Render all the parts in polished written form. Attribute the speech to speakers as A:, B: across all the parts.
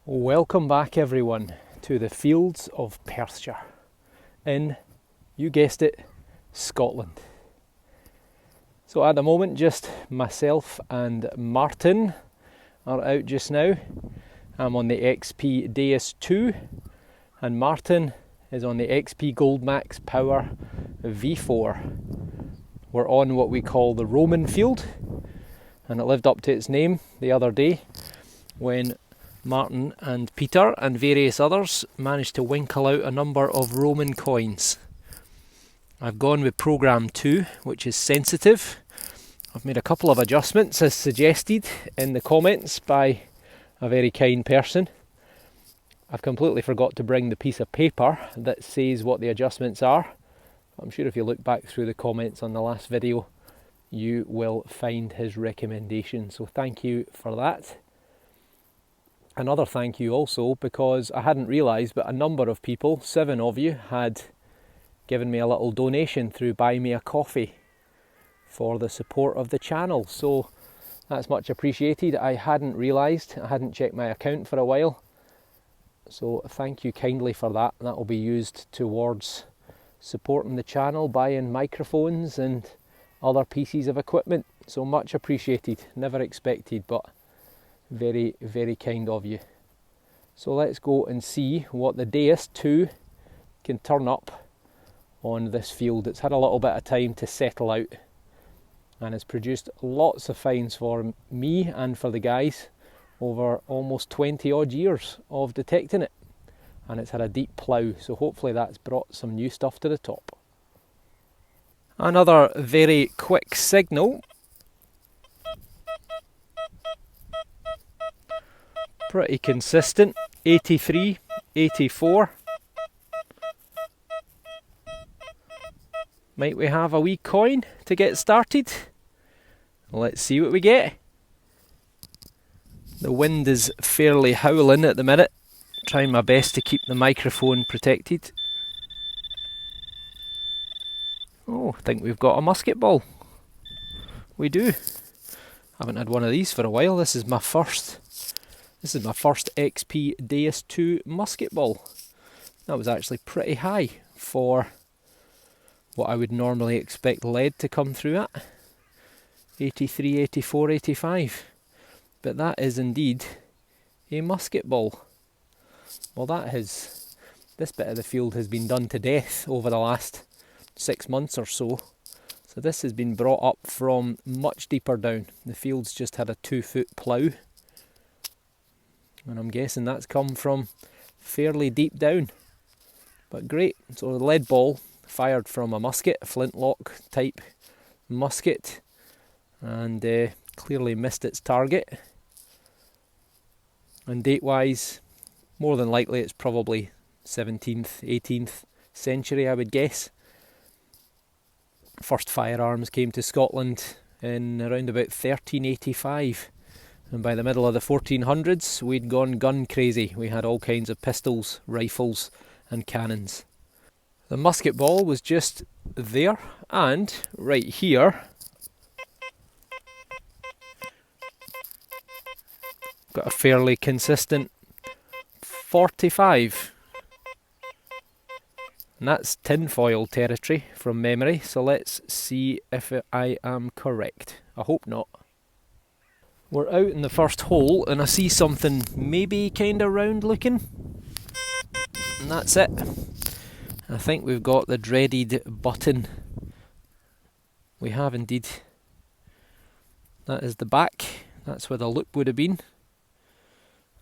A: Welcome back everyone to the fields of Perthshire in, you guessed it, Scotland. So at the moment just myself and Martyn are out just now. I'm on the XP DEUS II and Martyn is on the XP Goldmax Power V4. We're on what we call the Roman field, and it lived up to its name the other day when Martyn and Peter and various others managed to winkle out a number of Roman coins. I've gone with Program 2, which is sensitive. I've made a couple of adjustments as suggested in the comments by a very kind person. I've completely forgot to bring the piece of paper that says what the adjustments are. I'm sure if you look back through the comments on the last video, you will find his recommendation. So thank you for that. Another thank you also because I hadn't realised, but a number of people, 7 of you, had given me a little donation through Buy Me a Coffee for the support of the channel. So that's much appreciated. I hadn't realised, I hadn't checked my account for a while. So thank you kindly for that. That will be used towards supporting the channel, buying microphones and other pieces of equipment. So much appreciated. Never expected, but very, very kind of you. So let's go and see what the DEUS II can turn up on this field. It's had a little bit of time to settle out and has produced lots of finds for me and for the guys over almost 20 odd years of detecting it, and it's had a deep plough, so hopefully that's brought some new stuff to the top. Another very quick signal. Pretty consistent, 83, 84. Might we have a wee coin to get started? Let's see what we get. The wind is fairly howling at the minute. Trying my best to keep the microphone protected. Oh, I think we've got a musket ball. We do. Haven't had one of these for a while. This is my first XP DEUS II musket ball. That was actually pretty high for what I would normally expect lead to come through at. 83, 84, 85. But that is indeed a musket ball. Well, this bit of the field has been done to death over the last 6 months or so. So this has been brought up from much deeper down. The field's just had a 2-foot plough. And I'm guessing that's come from fairly deep down. But great. So the lead ball fired from a musket, a flintlock type musket, and clearly missed its target. And date wise, more than likely it's probably 17th, 18th century, I would guess. First firearms came to Scotland in around about 1385. And by the middle of the 1400s, we'd gone gun crazy. We had all kinds of pistols, rifles and cannons. The musket ball was just there, and right here, got a fairly consistent 45. And that's tinfoil territory from memory, so let's see if I am correct. I hope not. We're out in the first hole and I see something maybe kind of round looking. And that's it. I think we've got the dreaded button. We have indeed. That is the back. That's where the loop would have been.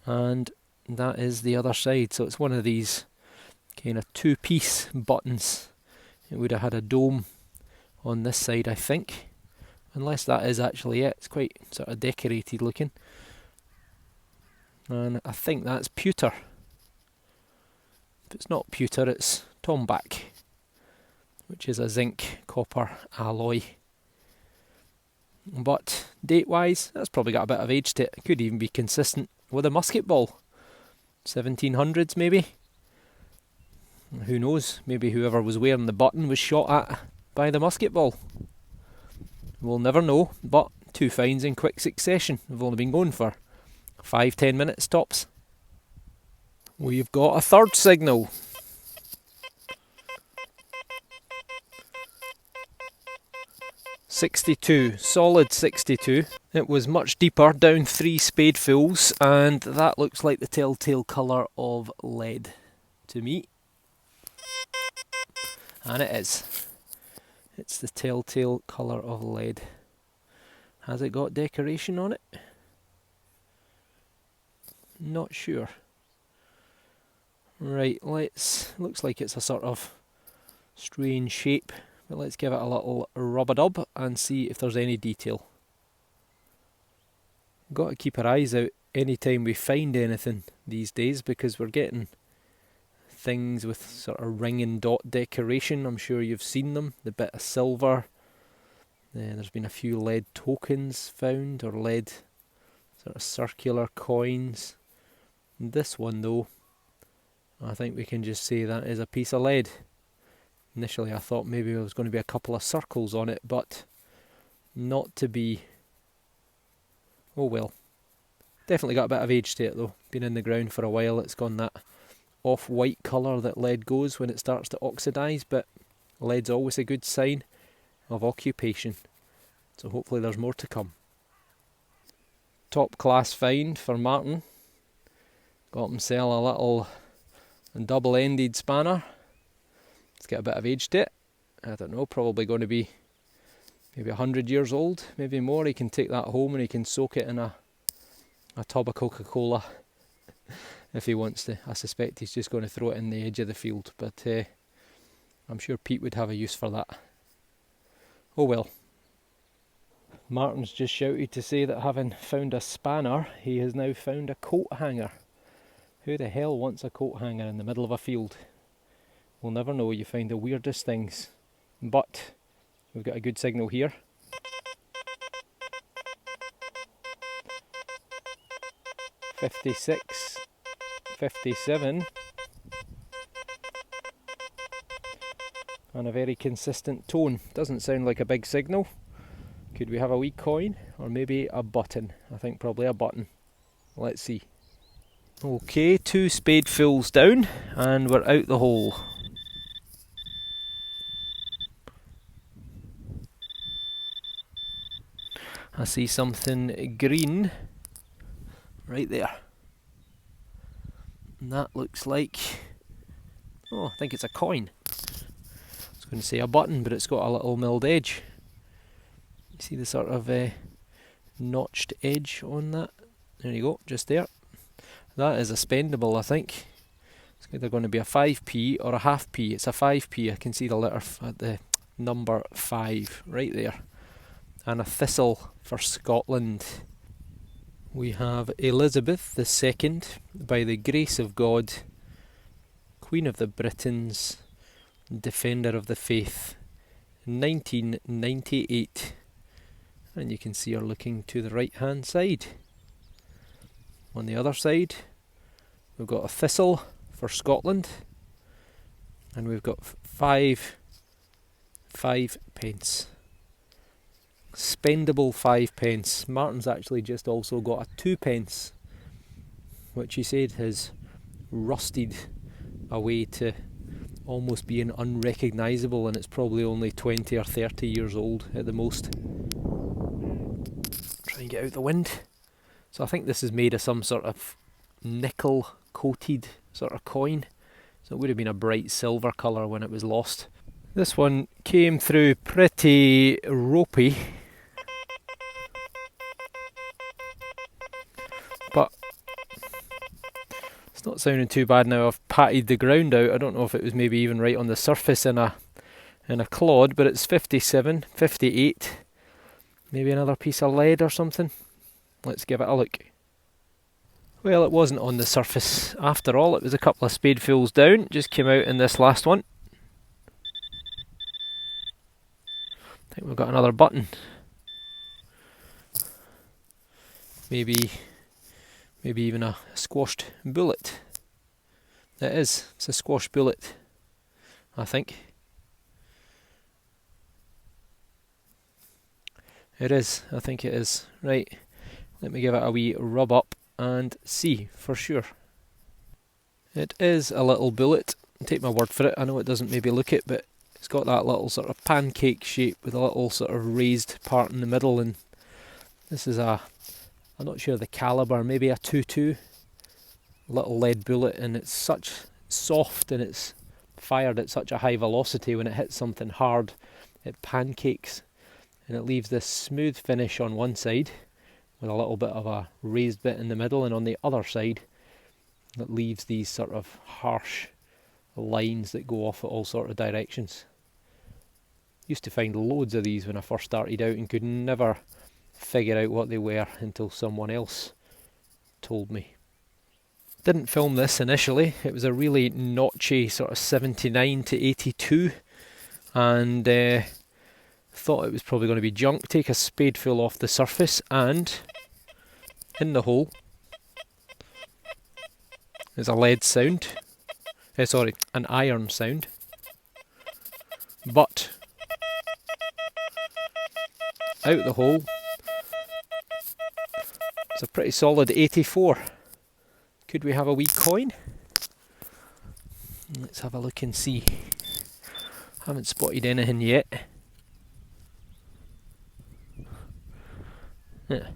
A: And that is the other side. So it's one of these kind of 2-piece buttons. It would have had a dome on this side, I think. Unless that is actually it. It's quite sort of decorated looking. And I think that's pewter. If it's not pewter, it's tombac, which is a zinc copper alloy. But date wise, that's probably got a bit of age to it. It could even be consistent with a musket ball. 1700s maybe. Who knows? Maybe whoever was wearing the button was shot at by the musket ball. We'll never know, but 2 finds in quick succession. We've only been going for 5-10 minutes tops. We've got a third signal. .62, solid 62. It was much deeper, down 3 spadefuls, and that looks like the telltale colour of lead to me. And it is. It's the telltale colour of lead. Has it got decoration on it? Not sure. Right, looks like it's a sort of strange shape, but let's give it a little rub-a-dub and see if there's any detail. Got to keep our eyes out anytime we find anything these days, because we're getting things with sort of ring and dot decoration. I'm sure you've seen them, the bit of silver. There's been a few lead tokens found, or lead sort of circular coins. And this one though, I think we can just say that is a piece of lead. Initially I thought maybe there was going to be a couple of circles on it, but not to be. Oh well. Definitely got a bit of age to it though. Been in the ground for a while. It's gone that off-white colour that lead goes when it starts to oxidise, but lead's always a good sign of occupation. So hopefully there's more to come. Top class find for Martyn. Got himself a little double-ended spanner. It's got a bit of age to it. I don't know, probably going to be maybe 100 years old, maybe more. He can take that home and he can soak it in a tub of Coca-Cola if he wants to. I suspect he's just going to throw it in the edge of the field, but I'm sure Pete would have a use for that. Oh well. Martyn's just shouted to say that having found a spanner, he has now found a coat hanger. Who the hell wants a coat hanger in the middle of a field? We'll never know, you find the weirdest things. But we've got a good signal here. .56, .57, and a very consistent tone. Doesn't sound like a big signal. Could we have a wee coin, or maybe a button? I think probably a button. Let's see. Okay, 2 spadefuls down, and we're out the hole. I see something green right there. And that looks like, oh, I think it's a coin. I was going to say a button, but it's got a little milled edge. You see the sort of notched edge on that? There you go, just there. That is a spendable, I think. It's either going to be a 5p or a half p. It's a 5p. I can see the letter at the number 5 right there. And a thistle for Scotland. We have Elizabeth II, by the grace of God, Queen of the Britons, Defender of the Faith, 1998. And you can see her looking to the right hand side. On the other side, we've got a thistle for Scotland, and we've got 5 pence. Spendable 5 pence. Martyn's actually just also got a 2 pence, which he said has rusted away to almost being unrecognisable, and it's probably only 20 or 30 years old at the most. Try and get out the wind. So I think this is made of some sort of nickel coated sort of coin. So it would have been a bright silver colour when it was lost. This one came through pretty ropey. But it's not sounding too bad now. I've patted the ground out. I don't know if it was maybe even right on the surface in a clod, but it's 57, 58. Maybe another piece of lead or something. Let's give it a look. Well, it wasn't on the surface after all. It was a couple of spadefuls down. Just came out in this last one. I think we've got another button. Maybe even a squashed bullet. It is. It's a squashed bullet, I think. It is. I think it is. Right. Let me give it a wee rub up and see for sure. It is a little bullet, take my word for it. I know it doesn't maybe look it, but it's got that little sort of pancake shape with a little sort of raised part in the middle, and this is I'm not sure the calibre, maybe a 22, little lead bullet, and it's such soft and it's fired at such a high velocity. When it hits something hard, it pancakes and it leaves this smooth finish on one side with a little bit of a raised bit in the middle, and on the other side it leaves these sort of harsh lines that go off at all sort of directions. Used to find loads of these when I first started out and could never figure out what they were until someone else told me. Didn't film this initially, it was a really notchy sort of 79 to 82, and thought it was probably going to be junk. Take a spadeful off the surface, and in the hole is a lead sound, an iron sound, but out the hole it's a pretty solid 84. Could we have a wee coin? Let's have a look and see. Haven't spotted anything yet. Yeah.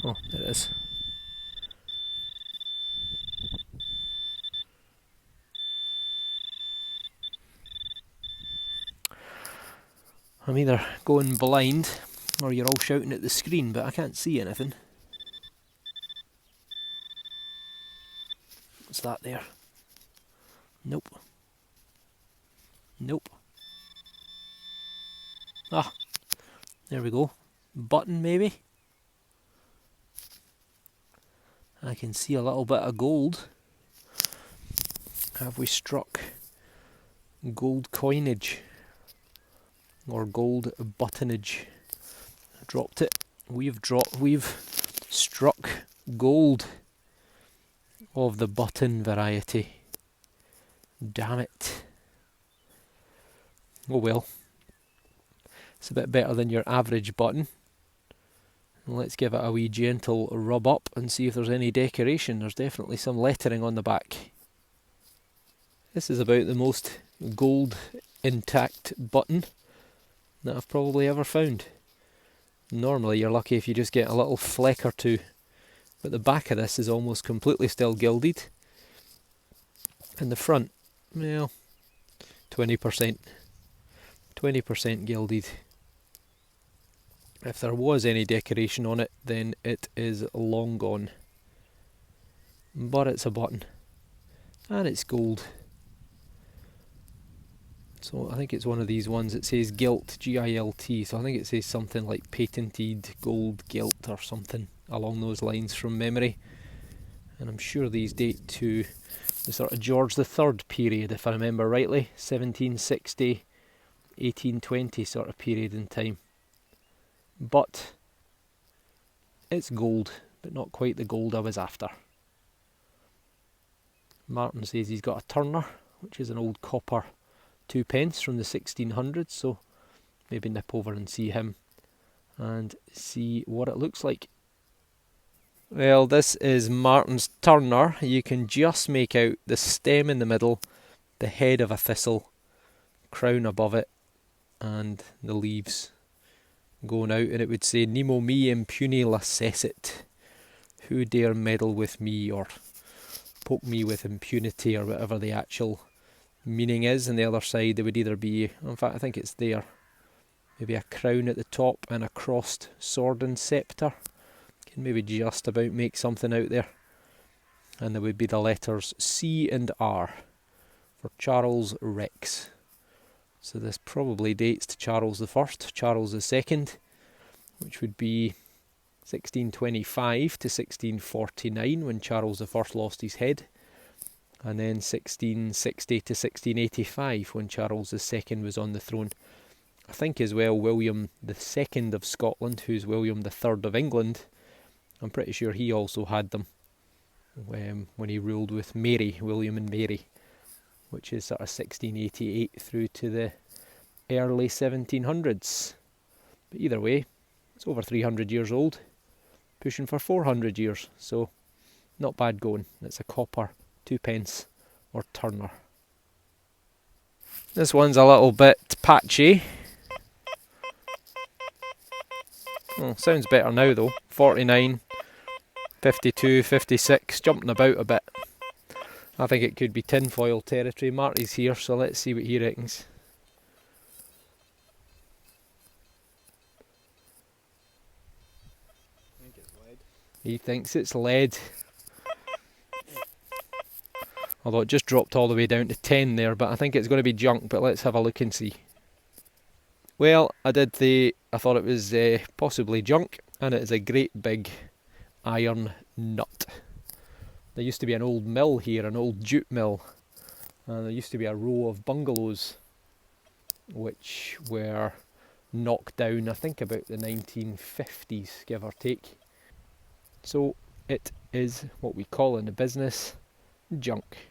A: Oh, there it is. I'm either going blind or you're all shouting at the screen, but I can't see anything. What's that there? Nope. Nope. Ah, there we go. Button maybe? I can see a little bit of gold. Have we struck gold coinage? Or gold buttonage? I dropped it. We've struck gold of the button variety. Damn it. Oh well. It's a bit better than your average button. Let's give it a wee gentle rub up and see if there's any decoration. There's definitely some lettering on the back. This is about the most gold intact button that I've probably ever found. Normally you're lucky if you just get a little fleck or two, but the back of this is almost completely still gilded, and the front, well, 20% gilded. If there was any decoration on it, then it is long gone. But it's a button, and it's gold. So I think it's one of these ones that says gilt, G-I-L-T, so I think it says something like patented gold gilt or something along those lines from memory. And I'm sure these date to the sort of George III period, if I remember rightly, 1760, 1820 sort of period in time. But it's gold, but not quite the gold I was after. Martyn says he's got a turner, which is an old copper 2p from the 1600s, so maybe nip over and see him and see what it looks like. Well, this is Martyn's turner. You can just make out the stem in the middle, the head of a thistle, crown above it, and the leaves going out, and it would say Nemo me impune lacessit, who dare meddle with me or poke me with impunity, or whatever the actual meaning is. And the other side there would either be, in fact I think it's there, maybe a crown at the top and a crossed sword and sceptre. Can maybe just about make something out there. And there would be the letters C and R for Charles Rex. So this probably dates to Charles I, Charles II, which would be 1625 to 1649 when Charles I lost his head, and then 1660 to 1685 when Charles II was on the throne. I think as well William II of Scotland, who's William III of England, I'm pretty sure he also had them when he ruled with Mary, William and Mary, which is sort of 1688 through to the early 1700s. But either way, it's over 300 years old, pushing for 400 years, so not bad going. It's a copper 2p. or turner. This one's a little bit patchy. Oh, sounds better now though. 49, 52, 56, jumping about a bit. I think it could be tinfoil territory. Marty's here, so let's see what he reckons.
B: I think it's lead.
A: He thinks it's lead. Although it just dropped all the way down to 10 there, but I think it's going to be junk, but let's have a look and see. Well, I thought it was possibly junk, and it is a great big iron nut. There used to be an old mill here, an old jute mill, and there used to be a row of bungalows which were knocked down, I think about the 1950s, give or take. So it is what we call in the business junk.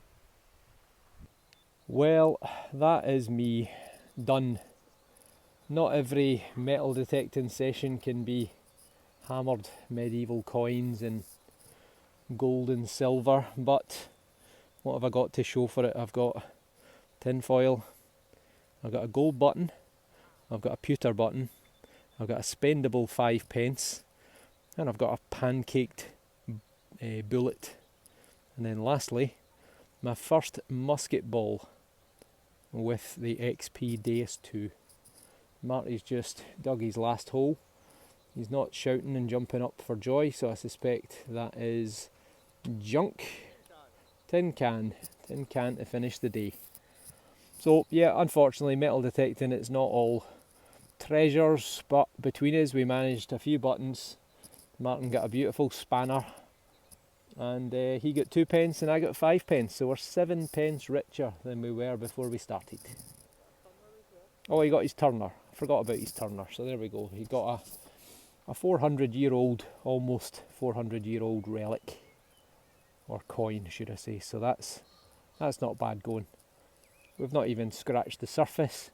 A: Well, that is me done. Not every metal detecting session can be hammered medieval coins and gold and silver, but what have I got to show for it? I've got tinfoil, I've got a gold button, I've got a pewter button, I've got a spendable 5p, and I've got a pancaked bullet. And then lastly, my first musket ball with the XP DEUS II. Marty's just dug his last hole. He's not shouting and jumping up for joy, so I suspect that is junk. Tin can to finish the day. So yeah, unfortunately metal detecting, it's not all treasures, but between us we managed a few buttons. Martyn got a beautiful spanner, and he got 2p and I got 5p, so we're 7p richer than we were before we started. Oh, he got his turner. I forgot about his turner, so there we go. He got a 400-year-old, almost 400-year-old relic, or coin should I say, so that's not bad going. We've not even scratched the surface.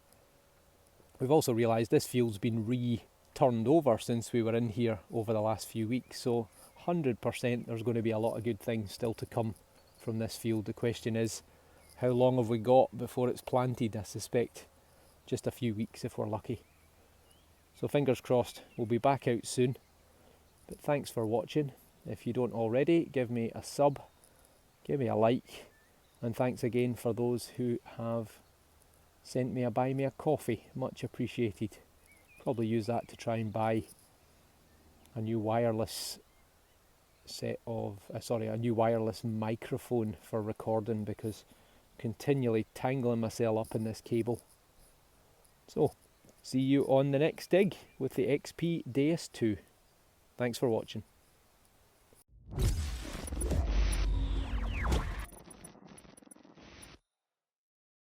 A: We've also realised this field's been turned over since we were in here over the last few weeks, so 100% there's going to be a lot of good things still to come from this field. The question is, how long have we got before it's planted? I suspect just a few weeks if we're lucky. So fingers crossed, we'll be back out soon. But thanks for watching. If you don't already, give me a sub, give me a like, and thanks again for those who have sent me a buy me a coffee, much appreciated. Probably use that to try and buy a new wireless a new wireless microphone for recording, because continually tangling myself up in this cable. So, see you on the next dig with the XP DEUS II. Thanks for watching.